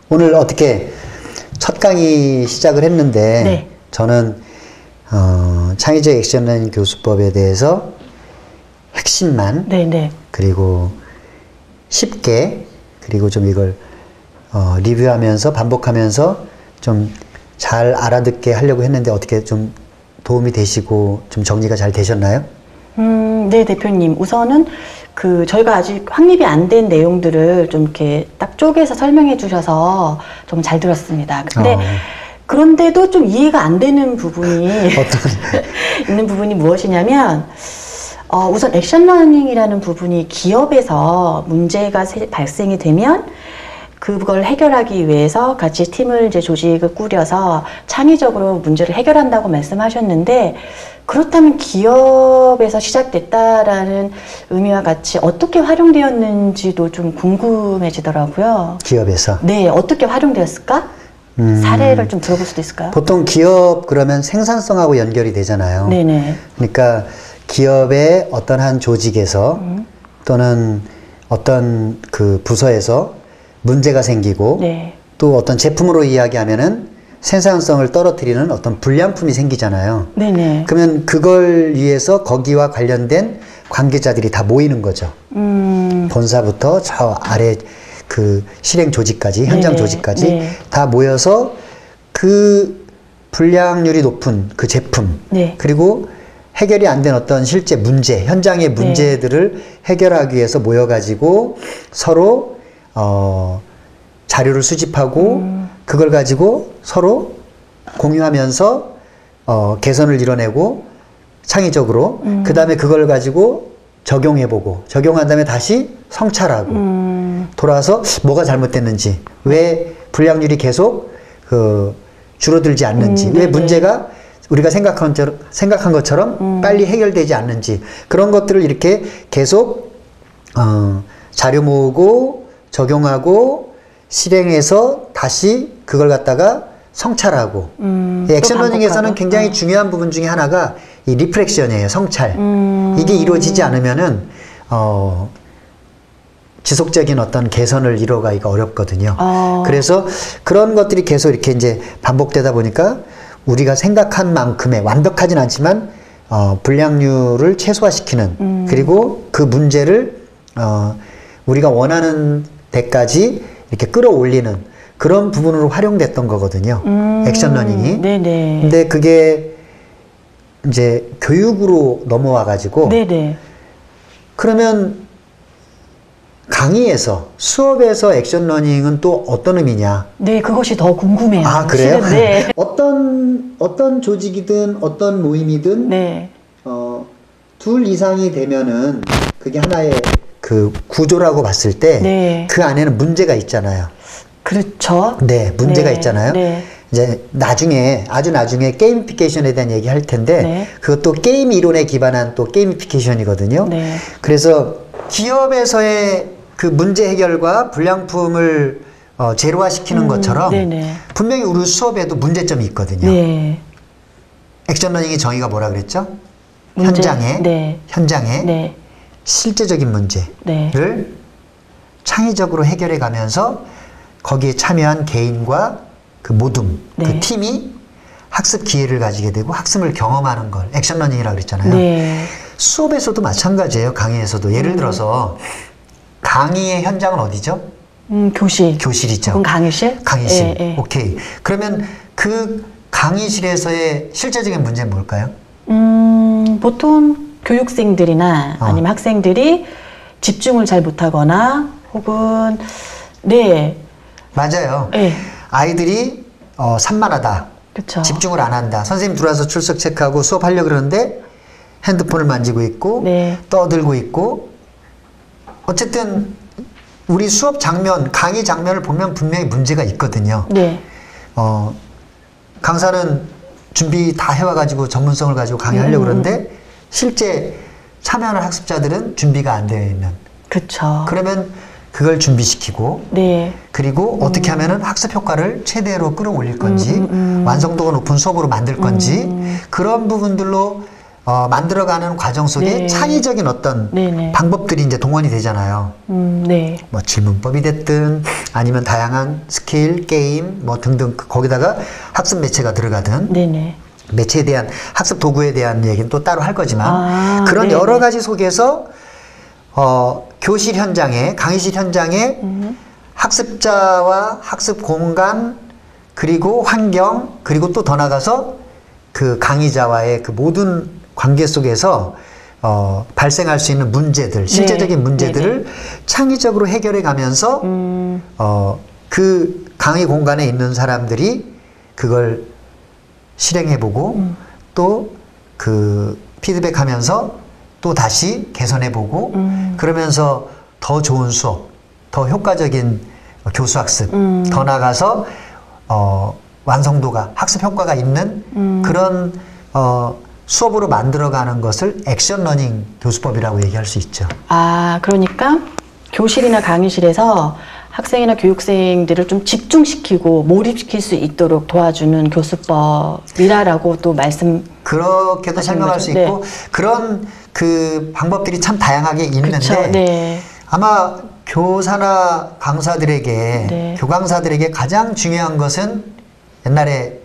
오늘 어떻게 첫 강의 시작을 했는데 네. 저는 창의적 액션러닝 교수법에 대해서 핵심만 네네. 그리고 쉽게 그리고 좀 이걸 리뷰하면서 반복하면서 좀 잘 알아듣게 하려고 했는데 어떻게 좀 도움이 되시고 좀 정리가 잘 되셨나요? 네, 대표님. 우선은 저희가 아직 확립이 안 된 내용들을 좀 이렇게 딱 쪼개서 설명해 주셔서 좀 잘 들었습니다. 근데 그런데도 좀 이해가 안 되는 부분이 있는 부분이 무엇이냐면 우선 액션러닝이라는 부분이 기업에서 문제가 발생이 되면 그걸 해결하기 위해서 같이 팀을 이제 조직을 꾸려서 창의적으로 문제를 해결한다고 말씀하셨는데, 그렇다면 기업에서 시작됐다라는 의미와 같이 어떻게 활용되었는지도 좀 궁금해지더라고요. 기업에서? 네, 어떻게 활용되었을까? 사례를 좀 들어볼 수도 있을까요? 보통 기업 그러면 생산성하고 연결이 되잖아요. 네네. 그러니까 기업의 어떤 한 조직에서 또는 어떤 그 부서에서 문제가 생기고 네. 또 어떤 제품으로 이야기하면은 생산성을 떨어뜨리는 어떤 불량품이 생기잖아요. 네네. 그러면 그걸 위해서 거기와 관련된 관계자들이 다 모이는 거죠. 본사부터 저 아래 그 실행 조직까지, 현장 네네. 조직까지 네. 다 모여서 그 불량률이 높은 그 제품, 네. 그리고 해결이 안 된 어떤 실제 문제, 현장의 문제들을 해결하기 위해서 모여가지고 서로 자료를 수집하고 그걸 가지고 서로 공유하면서 개선을 이뤄내고 창의적으로 그 다음에 그걸 가지고 적용해보고 적용한 다음에 다시 성찰하고 돌아와서 뭐가 잘못됐는지, 왜 불량률이 계속 줄어들지 않는지, 왜 문제가 우리가 생각한 것처럼 빨리 해결되지 않는지, 그런 것들을 이렇게 계속 자료 모으고 적용하고 실행해서 다시 그걸 갖다가 성찰하고. 액션러닝에서는 굉장히 중요한 부분 중에 하나가 이 리프렉션이에요. 성찰. 이게 이루어지지 않으면은 지속적인 어떤 개선을 이뤄가기가 어렵거든요. 그래서 그런 것들이 계속 이렇게 이제 반복되다 보니까 우리가 생각한 만큼의, 완벽하진 않지만 불량률을 최소화시키는, 그리고 그 문제를 우리가 원하는 데까지 이렇게 끌어올리는 그런 부분으로 활용됐던 거거든요. 액션러닝이. 네네. 근데 그게 이제 교육으로 넘어와 가지고, 네네. 그러면 강의에서, 수업에서 액션러닝은 또 어떤 의미냐? 네, 그것이 더 궁금해요. 아, 그래요? 네. 어떤 조직이든 어떤 모임이든 네. 둘 이상이 되면은 그게 하나의 그 구조라고 봤을 때 네. 그 안에는 문제가 있잖아요. 그렇죠. 네, 문제가 네. 있잖아요. 네. 이제 나중에, 아주 나중에 게이미피케이션에 대한 얘기 할 텐데, 네. 그것도 게임 이론에 기반한 또 게이미피케이션이거든요. 네. 그래서 기업에서의 그 문제 해결과 불량품을 제로화시키는 것처럼 네네. 분명히 우리 수업에도 문제점이 있거든요. 네. 액션러닝의 정의가 뭐라 그랬죠? 문제? 현장에 네. 네. 실제적인 문제를 네. 창의적으로 해결해 가면서 거기에 참여한 개인과 그 모둠, 네. 그 팀이 학습 기회를 가지게 되고 학습을 경험하는 걸 액션러닝이라고 그랬잖아요. 네. 수업에서도 마찬가지예요. 강의에서도. 예를 들어서 강의의 현장은 어디죠? 교실. 교실이죠. 혹은 강의실? 강의실. 예, 예. 오케이. 그러면 그 강의실에서의 실제적인 문제는 뭘까요? 보통 교육생들이나 아니면 학생들이 집중을 잘 못하거나 혹은 네. 맞아요. 예. 아이들이 산만하다. 그쵸. 집중을 안 한다. 선생님 들어와서 출석 체크하고 수업하려고 그러는데 핸드폰을 만지고 있고 네. 떠들고 있고, 어쨌든 우리 수업 장면, 강의 장면을 보면 분명히 문제가 있거든요. 네. 강사는 준비 다 해와가지고 전문성을 가지고 강의하려고 그러는데 실제 참여하는 학습자들은 준비가 안 되어 있는. 그쵸. 그러면 그걸 준비시키고, 네. 그리고 어떻게 하면은 학습 효과를 최대로 끌어올릴 건지, 완성도가 높은 수업으로 만들 건지, 그런 부분들로 만들어가는 과정 속에 네. 창의적인 어떤 네네. 방법들이 이제 동원이 되잖아요. 네. 뭐 질문법이 됐든 아니면 다양한 스킬, 게임 뭐 등등 거기다가 학습 매체가 들어가든 네네. 매체에 대한 학습 도구에 대한 얘기는 또 따로 할 거지만 아, 그런 네네. 여러 가지 속에서 교실 현장에 강의실 현장에 학습자와 학습 공간 그리고 환경 그리고 또 더 나가서 그 강의자와의 그 모든 관계 속에서 발생할 수 있는 문제들, 실제적인 네. 문제들을 네네. 창의적으로 해결해 가면서 그 강의 공간에 있는 사람들이 그걸 실행해보고 또 그 피드백하면서 또 다시 개선해보고 그러면서 더 좋은 수업, 더 효과적인 교수학습, 더 나가서 완성도가 학습 효과가 있는 그런 수업으로 만들어가는 것을 액션 러닝 교수법이라고 얘기할 수 있죠. 아, 그러니까 교실이나 강의실에서 학생이나 교육생들을 좀 집중시키고 몰입시킬 수 있도록 도와주는 교수법이라고 또 말씀. 그렇게도 설명할 거죠? 수 있고 그런 그 방법들이 참 다양하게 있는데 그쵸, 네. 아마 교사나 강사들에게 네. 교강사들에게 가장 중요한 것은 옛날에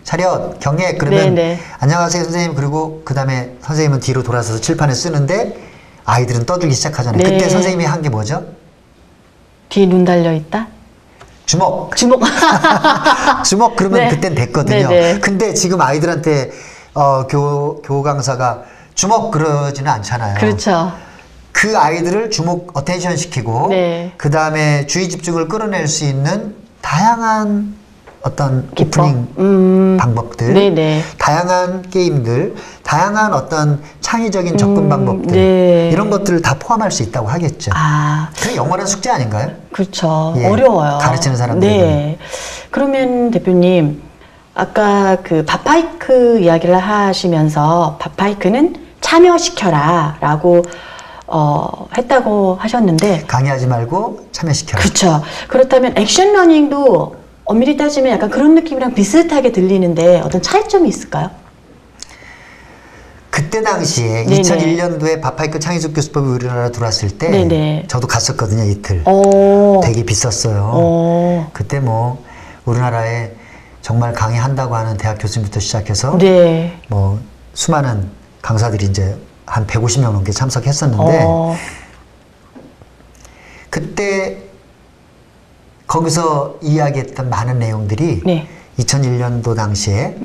차렷 경례 그러면 네, 네. 안녕하세요 선생님 그리고 그 다음에 선생님은 뒤로 돌아서서 칠판에 쓰는데 아이들은 떠들기 시작하잖아요. 네. 그때 선생님이 한 게 뭐죠? 뒤에 눈 달려 있다? 주먹. 주먹. 주먹 그러면 네. 그땐 됐거든요. 네, 네. 근데 지금 아이들한테 교강사가 주먹 그러지는 않잖아요. 그렇죠. 그 아이들을 주목 어텐션 시키고 네. 그 다음에 주의 집중을 끌어낼 수 있는 다양한 어떤 기법? 오프닝 방법들, 네네. 다양한 게임들, 다양한 어떤 창의적인 접근 방법들 네. 이런 것들을 다 포함할 수 있다고 하겠죠. 아, 그게 영원한 숙제 아닌가요? 그렇죠. 예, 어려워요. 가르치는 사람들은. 네. 그러면 대표님, 아까 그 밥하이크 이야기를 하시면서 밥하이크는 참여시켜라 라고 했다고 하셨는데 강의하지 말고 참여시켜라. 그렇죠. 그렇다면 액션 러닝도 엄밀히 따지면 약간 그런 느낌이랑 비슷하게 들리는데 어떤 차이점이 있을까요? 그때 당시에 네네. 2001년도에 밥하이크 창의적 교수법이 우리나라 들어왔을 때 네네. 저도 갔었거든요 이틀. 되게 비쌌어요. 그때 뭐 우리나라에 정말 강의한다고 하는 대학 교수님부터 시작해서 네. 뭐 수많은 강사들이 이제 한 150명 넘게 참석했었는데 그때 거기서 이야기했던 많은 내용들이 네. 2001년도 당시에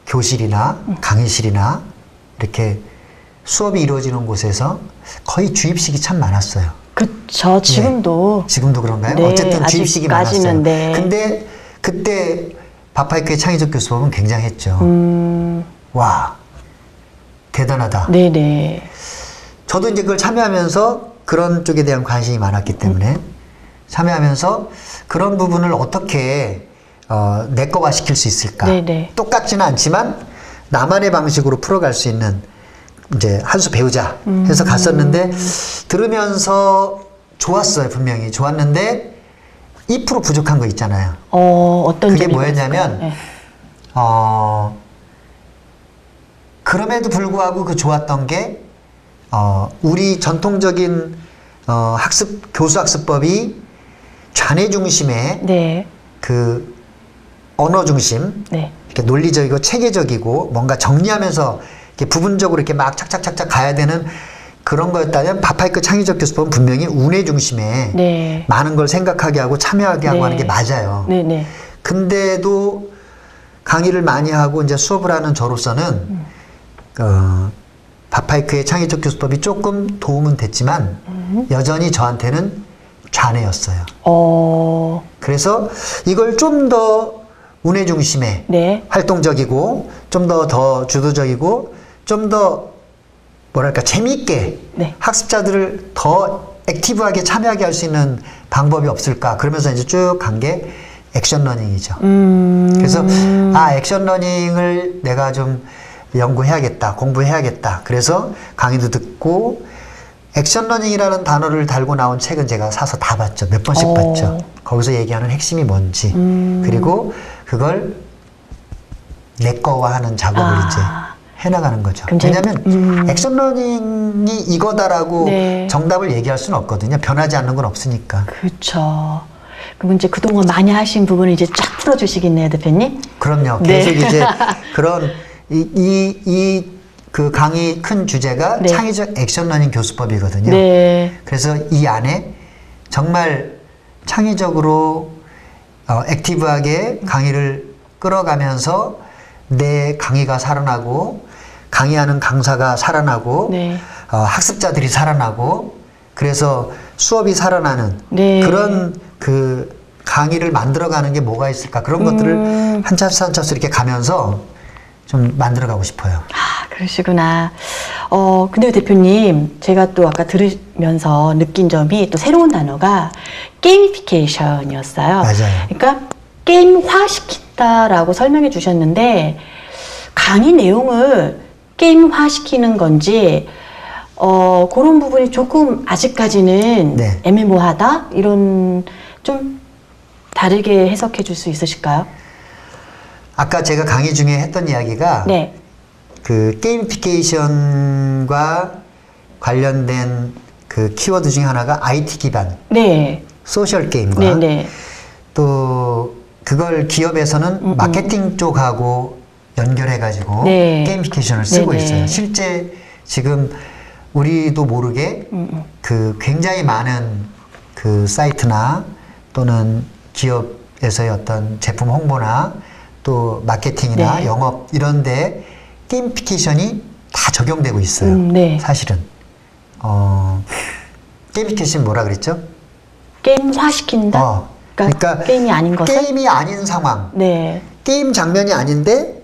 교실이나 강의실이나 이렇게 수업이 이루어지는 곳에서 거의 주입식이 참 많았어요. 그쵸. 지금도. 지금도 그런가요? 네, 어쨌든 주입식이 많았어요. 아직까지는, 네. 근데 그때 밥하이크의 창의적 교수법은 굉장했죠. 와, 대단하다. 네네. 저도 이제 그걸 참여하면서 그런 쪽에 대한 관심이 많았기 때문에 참여하면서 그런 부분을 어떻게 내 거화 시킬 수 있을까? 네네. 똑같지는 않지만 나만의 방식으로 풀어갈 수 있는 이제 한 수 배우자 해서 갔었는데 들으면서 좋았어요. 분명히 좋았는데 2% 부족한 거 있잖아요. 어떤 그게 점이 뭐였냐면 네. 그럼에도 불구하고 그 좋았던 게 우리 전통적인 교수학습법이 좌뇌 중심의 네. 그 언어 중심, 네. 이렇게 논리적이고 체계적이고 뭔가 정리하면서 이렇게 부분적으로 이렇게 막 착착착착 가야 되는 그런 거였다면 밥하이크 창의적 교수법은 분명히 운의 중심에 네. 많은 걸 생각하게 하고 참여하게 하고 네. 하는 게 맞아요. 네네. 근데도 강의를 많이 하고 이제 수업을 하는 저로서는 밥하이크의 창의적 교수법이 조금 도움은 됐지만 여전히 저한테는 좌뇌였어요. 그래서 이걸 좀 더 운의 중심에 네. 활동적이고 좀 더 주도적이고 좀 더 뭐랄까 재미있게 네. 학습자들을 더 액티브하게 참여하게 할 수 있는 방법이 없을까 그러면서 이제 쭉 간 게 액션 러닝이죠. 그래서 액션 러닝을 내가 좀 연구해야겠다, 공부해야겠다. 그래서 강의도 듣고 액션 러닝이라는 단어를 달고 나온 책은 제가 사서 다 봤죠. 몇 번씩 봤죠. 거기서 얘기하는 핵심이 뭔지 그리고 그걸 내꺼화하는 작업을 이제 해나가는 거죠. 왜냐하면 액션러닝이 이거다라고 네. 정답을 얘기할 수는 없거든요. 변하지 않는 건 없으니까. 그렇죠. 그럼 이제 그동안 많이 하신 부분을 이제 쫙 풀어주시겠네요, 대표님? 그럼요. 네. 계속 이제 그런 그 강의 큰 주제가 네. 창의적 액션러닝 교수법이거든요. 네. 그래서 이 안에 정말 창의적으로 액티브하게 강의를 끌어가면서 내 강의가 살아나고 강의하는 강사가 살아나고 네. 학습자들이 살아나고 그래서 수업이 살아나는 네. 그런 그 강의를 만들어가는 게 뭐가 있을까 그런 것들을 한 차수 한 차수 이렇게 가면서 좀 만들어가고 싶어요. 아, 그러시구나. 근데 대표님, 제가 또 아까 들으면서 느낀 점이 또 새로운 단어가 게이미피케이션이었어요. 맞아요. 그러니까 게임화시킨다라고 설명해 주셨는데 강의 내용을 게임화시키는 건지 그런 부분이 조금 아직까지는 네. 애매모호하다? 이런 좀 다르게 해석해 줄 수 있으실까요? 아까 제가 강의 중에 했던 이야기가 네. 그 게이미피케이션과 관련된 그 키워드 중에 하나가 IT 기반 네. 소셜 게임과 네, 네. 또 그걸 기업에서는 마케팅 쪽하고 연결해가지고 네. 게이미피케이션을 쓰고 네네. 있어요. 실제 지금 우리도 모르게 그 굉장히 많은 그 사이트나 또는 기업에서의 어떤 제품 홍보나 또 마케팅이나 네. 영업 이런데 게이미피케이션이 다 적용되고 있어요. 네. 사실은 게이미피케이션 뭐라 그랬죠? 게임화시킨다? 그러니까 게임이 아닌 것을? 게임이 아닌 상황, 네. 게임 장면이 아닌데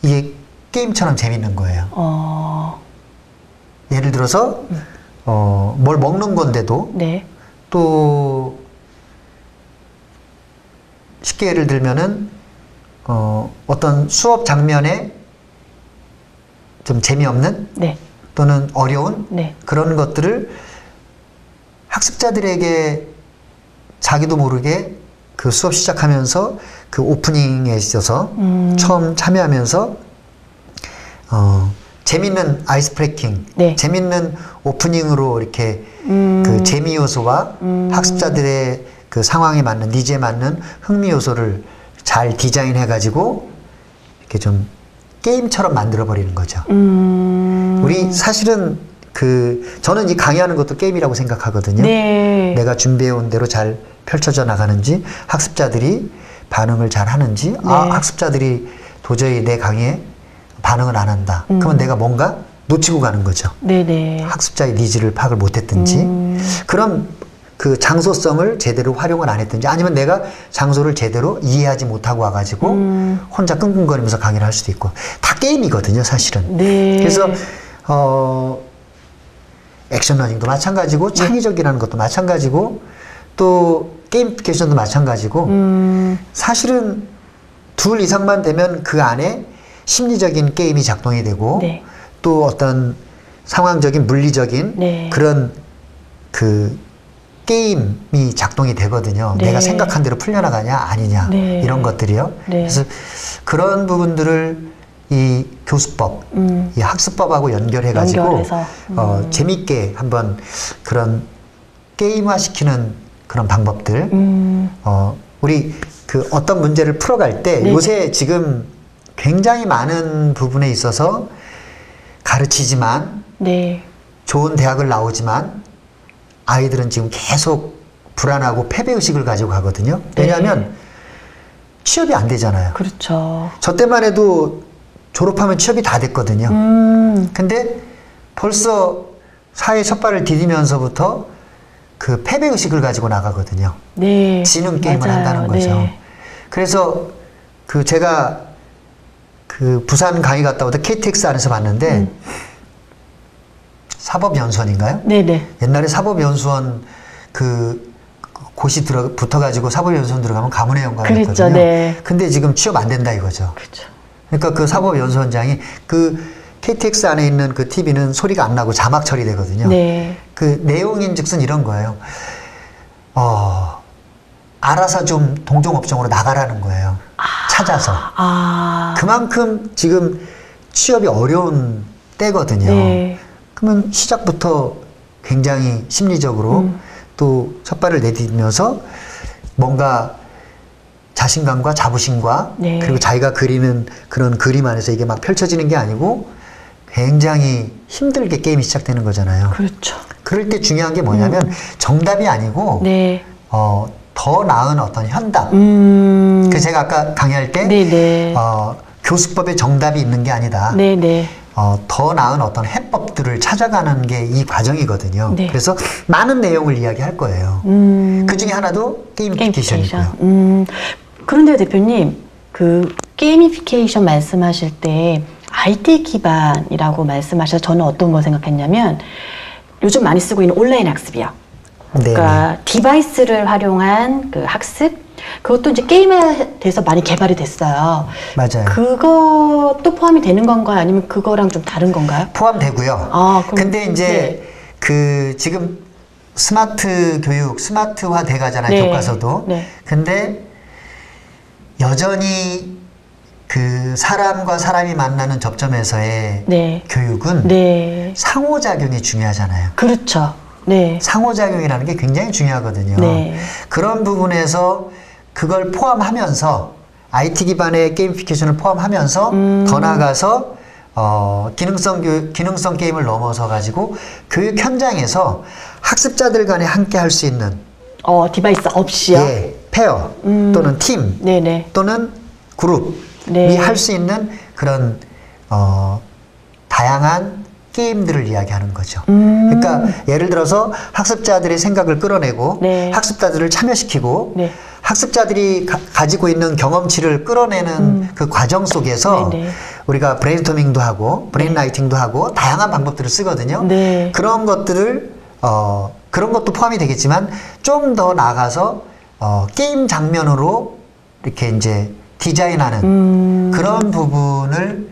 이게 게임처럼 재밌는 거예요. 예를 들어서 뭘 먹는 건데도 네. 또 쉽게 예를 들면은 어떤 수업 장면에 좀 재미없는 네. 또는 어려운 네. 그런 것들을 학습자들에게 자기도 모르게 그 수업 시작하면서 그 오프닝에 있어서 처음 참여하면서 재밌는 아이스 브레이킹, 네. 재밌는 오프닝으로 이렇게 그 재미 요소와 학습자들의 그 상황에 맞는 니즈에 맞는 흥미 요소를 잘 디자인해 가지고 이렇게 좀 게임처럼 만들어 버리는 거죠. 우리 사실은 저는 이 강의하는 것도 게임이라고 생각하거든요. 네. 내가 준비해 온 대로 잘 펼쳐져 나가는지 학습자들이 반응을 잘 하는지 네. 학습자들이 도저히 내 강의에 반응을 안 한다. 그러면 내가 뭔가 놓치고 가는 거죠. 네네. 학습자의 니즈를 파악을 못했든지 그럼 그 장소성을 제대로 활용을 안 했든지 아니면 내가 장소를 제대로 이해하지 못하고 와가지고 혼자 끙끙거리면서 강의를 할 수도 있고 다 게임이거든요 사실은. 네. 그래서 액션러닝도 마찬가지고 창의적이라는 것도 마찬가지고 또 게이미피케이션도 마찬가지고 사실은 둘 이상만 되면 그 안에 심리적인 게임이 작동이 되고 네. 또 어떤 상황적인 물리적인 네. 그런 그 게임이 작동이 되거든요. 네. 내가 생각한 대로 풀려나가냐 아니냐 네. 이런 것들이요. 네. 그래서 그런 부분들을 이 교수법, 이 학습법하고 연결해가지고 연결해서. 재밌게 한번 그런 게임화시키는 그런 방법들 우리 그 어떤 문제를 풀어갈 때 네. 요새 지금 굉장히 많은 부분에 있어서 가르치지만 네. 좋은 대학을 나오지만 아이들은 지금 계속 불안하고 패배의식을 가지고 가거든요. 왜냐하면 취업이 안 되잖아요. 그렇죠. 저 때만 해도 졸업하면 취업이 다 됐거든요. 근데 벌써 사회 첫 발을 디디면서부터 그 패배의식을 가지고 나가거든요. 네. 지는 게임을 맞아요. 한다는 거죠. 네. 그래서 제가 부산 강의 갔다 오다 KTX 안에서 봤는데 사법연수원인가요? 네네. 옛날에 사법연수원 고시 붙어가지고 사법연수원 들어가면 가문의 영광이었거든요. 그랬죠, 네. 근데 지금 취업 안 된다 이거죠. 그렇죠. 그러니까 그 사법연수원장이 KTX 안에 있는 그 TV는 소리가 안 나고 자막 처리되거든요. 네. 그 내용인즉슨 이런 거예요. 알아서 좀 동종업종으로 나가라는 거예요. 찾아서. 아. 그만큼 지금 취업이 어려운 때거든요. 네. 그러면 시작부터 굉장히 심리적으로 또 첫 발을 내디디면서 뭔가 자신감과 자부심과 네. 그리고 자기가 그리는 그런 그림 안에서 이게 막 펼쳐지는 게 아니고 굉장히 힘들게 게임이 시작되는 거잖아요. 그렇죠. 그럴 때 중요한 게 뭐냐면 정답이 아니고 네. 더 나은 어떤 현답. 그 제가 아까 강의할 때 네네. 교수법에 정답이 있는 게 아니다. 네네. 더 나은 어떤 해법들을 찾아가는 게 이 과정이거든요. 네. 그래서 많은 내용을 이야기할 거예요. 그 중에 하나도 게이미피케이션이고요. 그런데 대표님, 그 게이미피케이션 말씀하실 때 IT 기반이라고 말씀하셔서 저는 어떤 거 생각했냐면 요즘 많이 쓰고 있는 온라인 학습이요. 그러니까 디바이스를 활용한 그 학습, 그것도 이제 게임에 대해서 많이 개발이 됐어요. 맞아요. 그것도 포함이 되는 건가요? 아니면 그거랑 좀 다른 건가요? 포함되고요. 아, 그럼, 근데 이제 그 지금 스마트 교육, 스마트화 돼 가잖아요. 네. 교과서도. 네. 근데 여전히 그 사람과 사람이 만나는 접점에서의 네. 교육은 네. 상호작용이 중요하잖아요. 그렇죠. 네. 상호작용이라는 게 굉장히 중요하거든요. 네. 그런 부분에서 그걸 포함하면서 IT 기반의 게이미피케이션을 포함하면서 더 나아가서 기능성 게임을 넘어서 가지고 교육 현장에서 학습자들 간에 함께 할 수 있는 디바이스 없이요? 예, 페어 또는 팀 네네. 또는 그룹이 네. 할 수 있는 그런 다양한 게임들을 이야기하는 거죠. 그러니까 예를 들어서 학습자들의 생각을 끌어내고 네. 학습자들을 참여시키고 네. 학습자들이 가지고 있는 경험치를 끌어내는 그 과정 속에서 네네. 우리가 브레인스토밍도 하고 브레인라이팅도 하고 다양한 방법들을 쓰거든요. 네. 그런 것들을 그런 것도 포함이 되겠지만 좀 더 나아가서 게임 장면으로 이렇게 이제 디자인하는 그런 부분을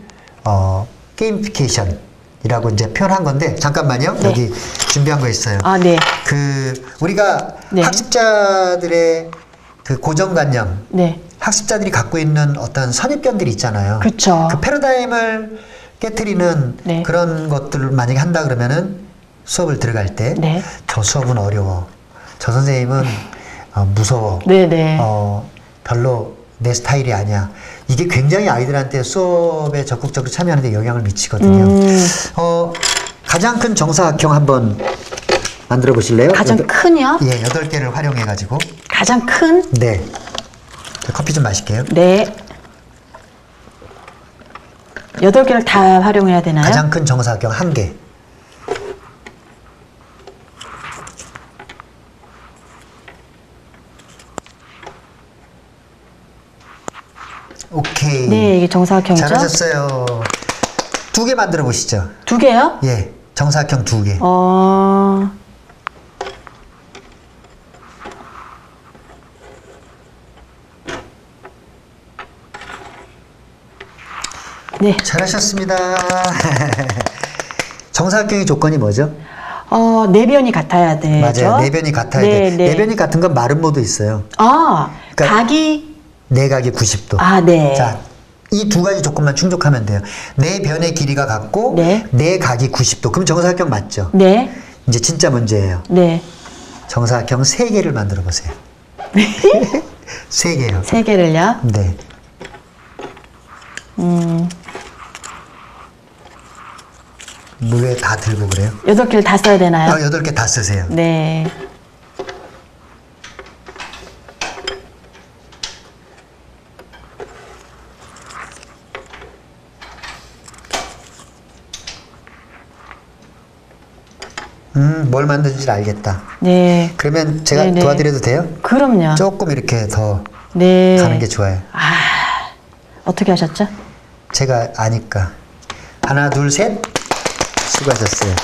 게이미피케이션이라고 이제 표현한 건데 잠깐만요. 네. 여기 준비한 거 있어요. 아, 네. 그 우리가 네. 학습자들의 그 고정관념, 네. 학습자들이 갖고 있는 어떤 선입견들이 있잖아요. 그쵸. 그 패러다임을 깨트리는 네. 그런 것들을 만약에 한다 그러면은 수업을 들어갈 때 네. 저 수업은 어려워. 저 선생님은 무서워. 네네. 별로 내 스타일이 아니야. 이게 굉장히 아이들한테 수업에 적극적으로 참여하는 데 영향을 미치거든요. 가장 큰 정사각형 한번 만들어 보실래요? 가장 큰이요? 예, 8개를 활용해 가지고. 가장 큰? 네. 저 커피 좀 마실게요. 네. 8개를 다 활용해야 되나요? 가장 큰 정사각형 1개. 오케이. 네, 이게 정사각형이죠. 잘하셨어요. 2개 만들어 보시죠. 2개요? 예, 정사각형 2개. 네. 잘하셨습니다. 정사각형의 조건이 뭐죠? 내변이 같아야 되죠. 맞아요. 내변이 같아야 네, 돼. 네. 내변이 같은 건 마름모도 있어요. 그러니까 각이 내각이 90도. 네. 자, 이 2가지 조건만 충족하면 돼요. 내 변의 길이가 같고 네. 내 각이 90도. 그럼 정사각형 맞죠? 네. 이제 진짜 문제예요. 네. 정사각형 3개를 만들어 보세요. 3개요. 3개를요? 네. 왜 다 들고 그래요? 8개를 다 써야 되나요? 8개 다 쓰세요. 네. 뭘 만드는지 알겠다. 네. 그러면 제가 네네. 도와드려도 돼요? 그럼요. 조금 이렇게 더 네. 가는 게 좋아요. 어떻게 하셨죠? 제가 아니까. 하나, 둘, 셋. 수고하셨어요.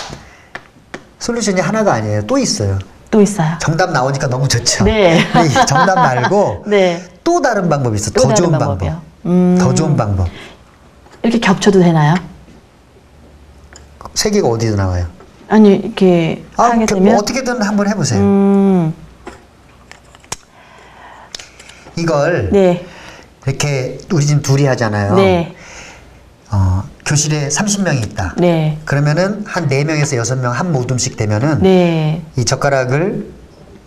솔루션이 하나가 아니에요. 또 있어요. 또 있어요. 정답 나오니까 너무 좋죠. 네. 근데 이 정답 말고 네. 또 다른 방법이 있어. 또 더 다른 좋은 방법이요? 방법. 더 좋은 방법. 이렇게 겹쳐도 되나요? 3개가 어디서 나와요? 아니, 이렇게 하게 되면 어떻게든 한번 해보세요. 이걸 네. 이렇게 우리 지금 둘이 하잖아요. 네. 교실에 30명이 있다. 네. 그러면은 한 4명에서 6명 한 모둠씩 되면은 네. 이 젓가락을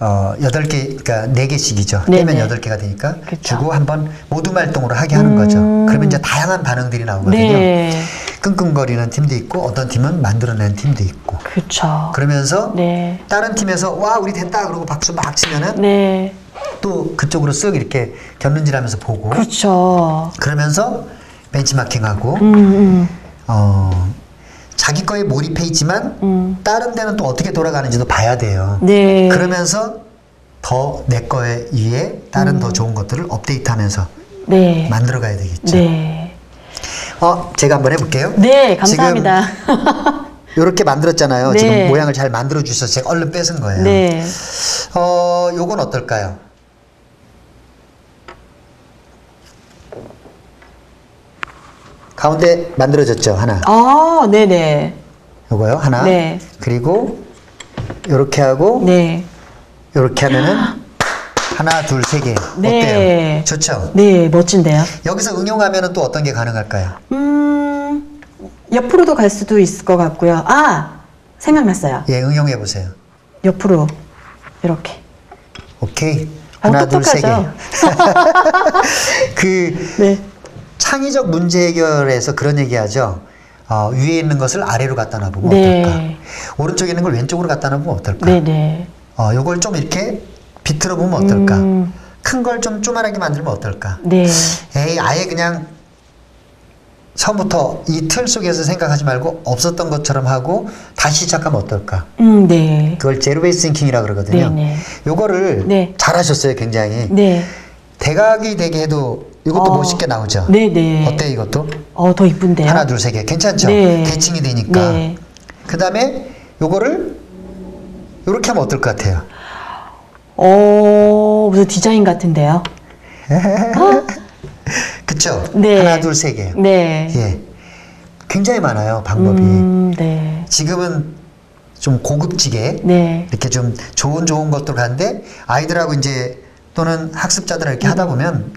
8개, 그러니까 4개씩이죠. 네, 떼면 네. 8개가 되니까 그쵸. 주고 한번 모둠 활동으로 하게 하는 거죠. 그러면 이제 다양한 반응들이 나오거든요. 네. 끙끙거리는 팀도 있고 어떤 팀은 만들어내는 팀도 있고. 그쵸. 그러면서 네. 다른 팀에서 와 우리 됐다 그러고 박수 막 치면은 네. 또 그쪽으로 쓱 이렇게 곁눈질하면서 보고 그쵸. 그러면서 벤치마킹하고 자기 거에 몰입해 있지만 다른 데는 또 어떻게 돌아가는지도 봐야 돼요. 네. 그러면서 더 내 거에 위에 다른 더 좋은 것들을 업데이트하면서 네. 만들어 가야 되겠죠. 네. 제가 한번 해볼게요. 네, 감사합니다. 이렇게 만들었잖아요. 네. 지금 모양을 잘 만들어 주셔서 제가 얼른 뺏은 거예요. 네. 요건 어떨까요? 가운데 만들어졌죠, 하나. 아, 네네. 요거요, 하나. 네. 그리고 요렇게 하고 네. 요렇게 하면은 하나, 둘, 세 개. 네. 어때요? 좋죠? 네, 멋진데요. 여기서 응용하면은 또 어떤 게 가능할까요? 옆으로도 갈 수도 있을 것 같고요. 아, 생각났어요. 예, 응용해 보세요. 옆으로 이렇게. 오케이. 하나, 둘, 세 개. 똑똑하죠? 그 네. 창의적 문제 해결에서 그런 얘기하죠. 위에 있는 것을 아래로 갖다 놔보면 네. 어떨까? 오른쪽에 있는 걸 왼쪽으로 갖다 놔보면 어떨까? 네네. 요걸 좀 이렇게 비틀어 보면 어떨까? 큰 걸 좀 조그만하게 만들면 어떨까? 네. 에이, 아예 그냥 처음부터 이 틀 속에서 생각하지 말고 없었던 것처럼 하고 다시 시작하면 어떨까? 네. 그걸 제로 베이스 싱킹이라 그러거든요. 네네. 요거를 네. 잘하셨어요, 굉장히. 네. 대각이 되게 해도 이것도 멋있게 나오죠. 네네. 어때 이것도? 더 이쁜데요? 하나, 둘, 세 개. 괜찮죠? 네. 대칭이 되니까. 네. 그 다음에 요거를 요렇게 하면 어떨 것 같아요? 무슨 디자인 같은데요? 그쵸? 네. 하나, 둘, 세 개. 네. 예. 굉장히 많아요, 방법이. 네. 지금은 좀 고급지게 네. 이렇게 좀 좋은 것들 가는데 아이들하고 이제 또는 학습자들 이렇게 하다 보면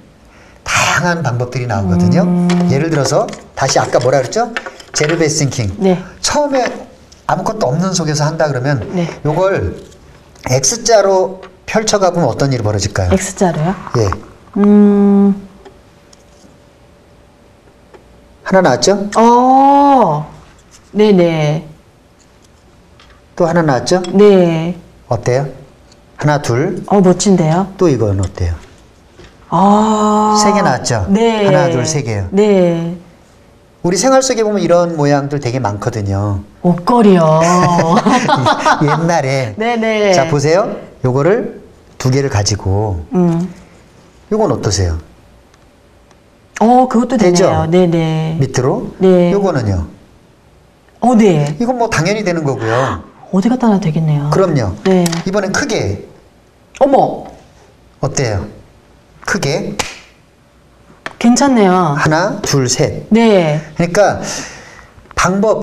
다양한 방법들이 나오거든요. 예를 들어서 다시 아까 뭐라 그랬죠? 제로 베이스 싱킹. 네. 처음에 아무것도 없는 속에서 한다 그러면 네. 요걸 X자로 펼쳐가 보면 어떤 일이 벌어질까요? X자로요? 예. 하나 나왔죠? 네네. 또 하나 나왔죠? 네. 어때요? 하나, 둘. 멋진데요? 또 이건 어때요? 아. 세 개 나왔죠? 네. 하나, 둘, 세 개요. 네. 우리 생활 속에 보면 이런 모양들 되게 많거든요. 옷걸이요. 옛날에. 네네. 자, 보세요. 요거를 두 개를 가지고. 요건 어떠세요? 그것도 되죠? 되네요. 네네. 밑으로. 네. 요거는요. 네. 이건 뭐 당연히 되는 거고요. 어디 갖다 놔도 되겠네요. 그럼요. 네. 이번엔 크게. 어머. 어때요? 크게. 괜찮네요. 하나, 둘, 셋. 네. 그러니까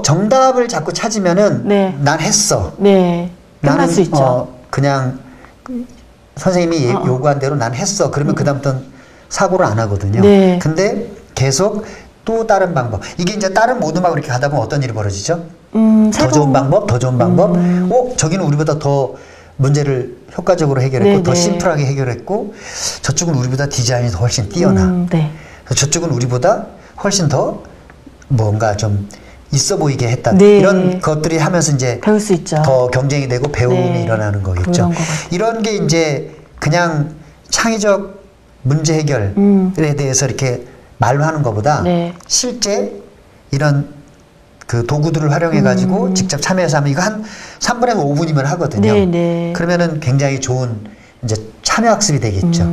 정답을 자꾸 찾으면은 네. 난 했어. 네. 끝날 수 있죠. 그냥 선생님이 요구한 대로 난 했어. 그러면 그다음부터는 사고를 안 하거든요. 네. 근데 계속 또 다른 방법. 이게 이제 다른 모둠하고 이렇게 가다 보면 어떤 일이 벌어지죠? 더 좋은 방법, 더 좋은 방법. 저기는 우리보다 더 문제를 효과적으로 해결했고, 네, 더 네. 심플하게 해결했고, 저쪽은 우리보다 디자인이 더 훨씬 뛰어나. 네. 저쪽은 우리보다 훨씬 더 뭔가 좀 있어 보이게 했다. 네. 이런 것들이 하면서 이제 배울 수 있죠. 더 경쟁이 되고 배움이 네. 일어나는 거겠죠. 그런 것 같아요. 이런 게 이제 그냥 창의적 문제 해결에 대해서 이렇게 말로 하는 것보다 네. 실제 이런 그 도구들을 활용해 가지고 직접 참여해서 하면 이거 한 3분에서 5분이면 하거든요. 네, 네. 그러면은 굉장히 좋은 이제 참여 학습이 되겠죠.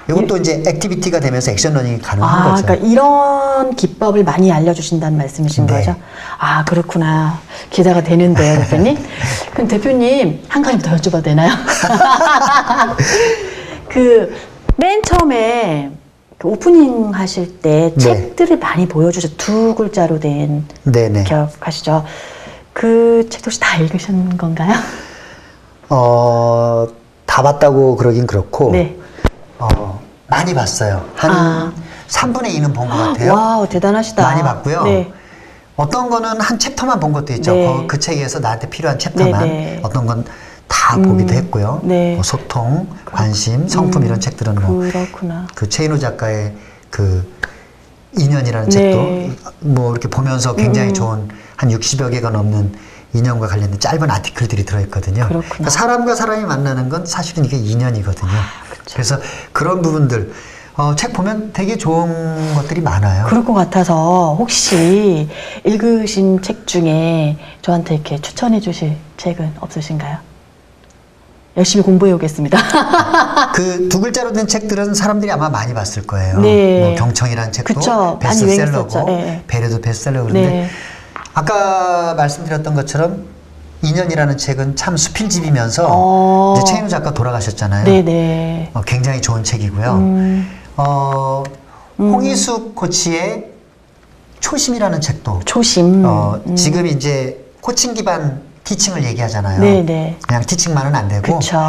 이것도 이제 액티비티가 되면서 액션 러닝이 가능한 거죠. 그러니까 이런 기법을 많이 알려주신다는 말씀이신 네. 거죠? 그렇구나. 기대가 되는데요, 대표님. 그럼 대표님, 한 가지 더 여쭤봐도 되나요? 맨 처음에 오프닝 하실 때 네. 책들을 많이 보여주셔서 2글자로 된 네네. 기억하시죠? 그 책도 혹시 다 읽으신 건가요? 다 봤다고 그러긴 그렇고, 네. 많이 봤어요. 한 3분의 2는 본 것 같아요. 와우, 대단하시다. 많이 봤고요. 네. 어떤 거는 한 챕터만 본 것도 있죠. 네. 그 책에서 나한테 필요한 챕터만. 네. 어떤 건 다 보기도 했고요. 네. 뭐 소통, 관심, 성품 이런 책들은 뭐 그렇구나. 그 최인호 작가의 그 인연이라는 네. 책도 뭐 이렇게 보면서 굉장히 좋은 한 60여 개가 넘는 인연과 관련된 짧은 아티클들이 들어있거든요. 그렇구나. 그러니까 사람과 사람이 만나는 건 사실은 이게 인연이거든요. 그렇죠. 그래서 그런 부분들 책 보면 되게 좋은 것들이 많아요. 그럴 것 같아서 혹시 읽으신 책 중에 저한테 이렇게 추천해 주실 책은 없으신가요? 열심히 공부해 오겠습니다. 그 두 글자로 된 책들은 사람들이 아마 많이 봤을 거예요. 네. 뭐 경청이라는 책도 그쵸. 많이 베스트셀러고 유행했었죠. 네. 배려도 베스트셀러고 그런데 네. 아까 말씀드렸던 것처럼 인연이라는 책은 참 수필집이면서 이제 최인호 작가 돌아가셨잖아요. 네네. 굉장히 좋은 책이고요. 홍희숙 코치의 초심이라는 책도 초심. 지금 이제 코칭 기반 티칭을 얘기하잖아요. 네네. 그냥 티칭만은 안 되고 그쵸.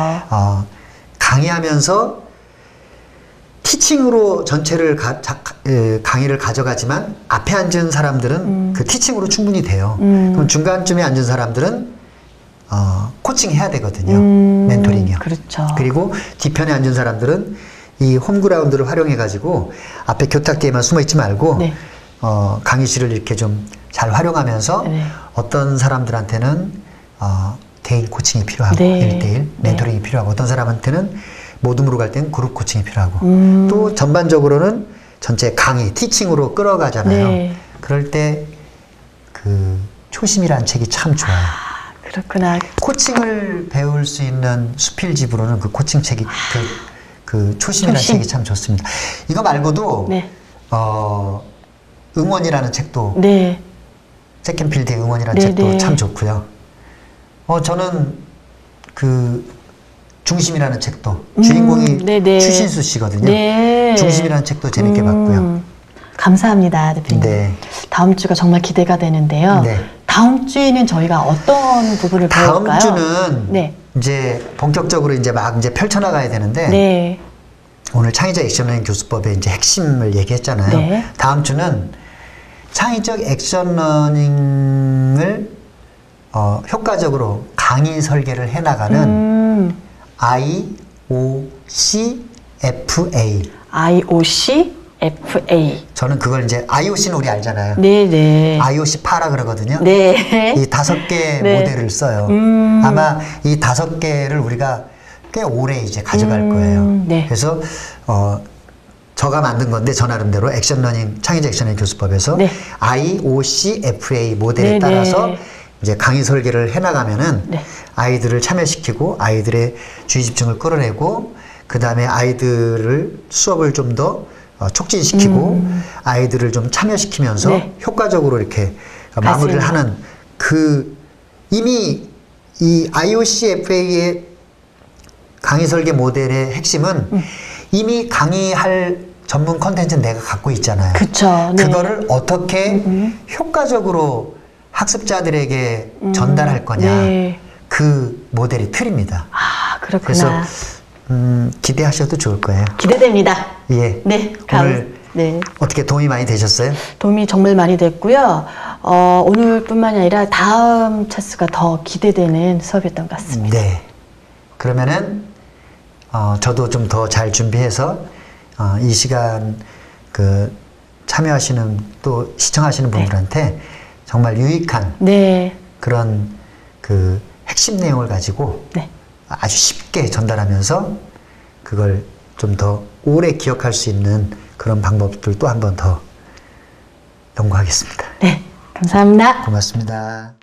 강의하면서 티칭으로 전체를 강의를 가져가지만 앞에 앉은 사람들은 그 티칭으로 충분히 돼요. 그럼 중간쯤에 앉은 사람들은 코칭해야 되거든요. 멘토링이요. 그렇죠. 그리고 뒤편에 앉은 사람들은 이 홈그라운드를 활용해 가지고 앞에 교탁대에만 숨어 있지 말고 네. 강의실을 이렇게 좀 잘 활용하면서 네. 어떤 사람들한테는 개인 코칭이 필요하고 네. 1대1 멘토링이 필요하고 어떤 사람한테는 모둠으로 갈 때는 그룹 코칭이 필요하고 또 전반적으로는 전체 강의, 티칭으로 끌어가잖아요. 네. 그럴 때 그 초심이라는 책이 참 좋아요. 그렇구나. 코칭을 배울 수 있는 수필집으로는 그 코칭 책이 그 초심이라는 초심. 책이 참 좋습니다. 이거 말고도 네. 응원이라는 책도 네. 잭켄필드의 응원이라는 네, 책도 네. 참 좋고요. 저는 그 중심이라는 책도 주인공이 네, 네. 추신수 씨거든요. 네. 중심이라는 책도 재밌게 봤고요. 감사합니다, 대표님. 네. 다음 주가 정말 기대가 되는데요. 네. 다음 주에는 저희가 어떤 부분을 다음 배울까요? 주는 네. 이제 본격적으로 이제 막 이제 펼쳐나가야 되는데 네. 오늘 창의적 액션러닝 교수법의 이제 핵심을 얘기했잖아요. 네. 다음 주는 창의적 액션러닝을 효과적으로 강의 설계를 해나가는 IOCFA. IOCFA. 저는 그걸 이제 IOC는 우리 알잖아요. 네네. IOC 파라 그러거든요. 네. 이 5개 네. 모델을 써요. 아마 이 5개를 우리가 꽤 오래 이제 가져갈 거예요. 네. 그래서 저가 만든 건데 저 나름대로 액션러닝 창의적 액션러닝 교수법에서 네. IOCFA 모델에 네, 따라서 네. 이제 강의 설계를 해나가면은 네. 아이들을 참여시키고 아이들의 주의 집중을 끌어내고 그 다음에 아이들을 수업을 좀 더 촉진시키고 아이들을 좀 참여시키면서 네. 효과적으로 이렇게 마무리를 맞습니다. 하는 그 이미 이 IOCFA의 강의 설계 모델의 핵심은 이미 강의할 전문 컨텐츠는 내가 갖고 있잖아요. 그쵸. 네. 그거를 어떻게 효과적으로 학습자들에게 전달할 거냐. 네. 그 모델이 틀입니다. 아, 그렇구나. 그래서 기대하셔도 좋을 거예요. 기대됩니다. 예. 네. 오늘 네. 어떻게 도움이 많이 되셨어요? 도움이 정말 많이 됐고요. 오늘뿐만이 아니라 다음 차수가 더 기대되는 수업이었던 것 같습니다. 네. 그러면은 저도 좀 더 잘 준비해서 이 시간 그 참여하시는 또 시청하시는 분들한테 정말 유익한 네. 그런 그 핵심 내용을 가지고 네. 아주 쉽게 전달하면서 그걸 좀 더 오래 기억할 수 있는 그런 방법들 또 한 번 더 연구하겠습니다. 네. 감사합니다. 고맙습니다.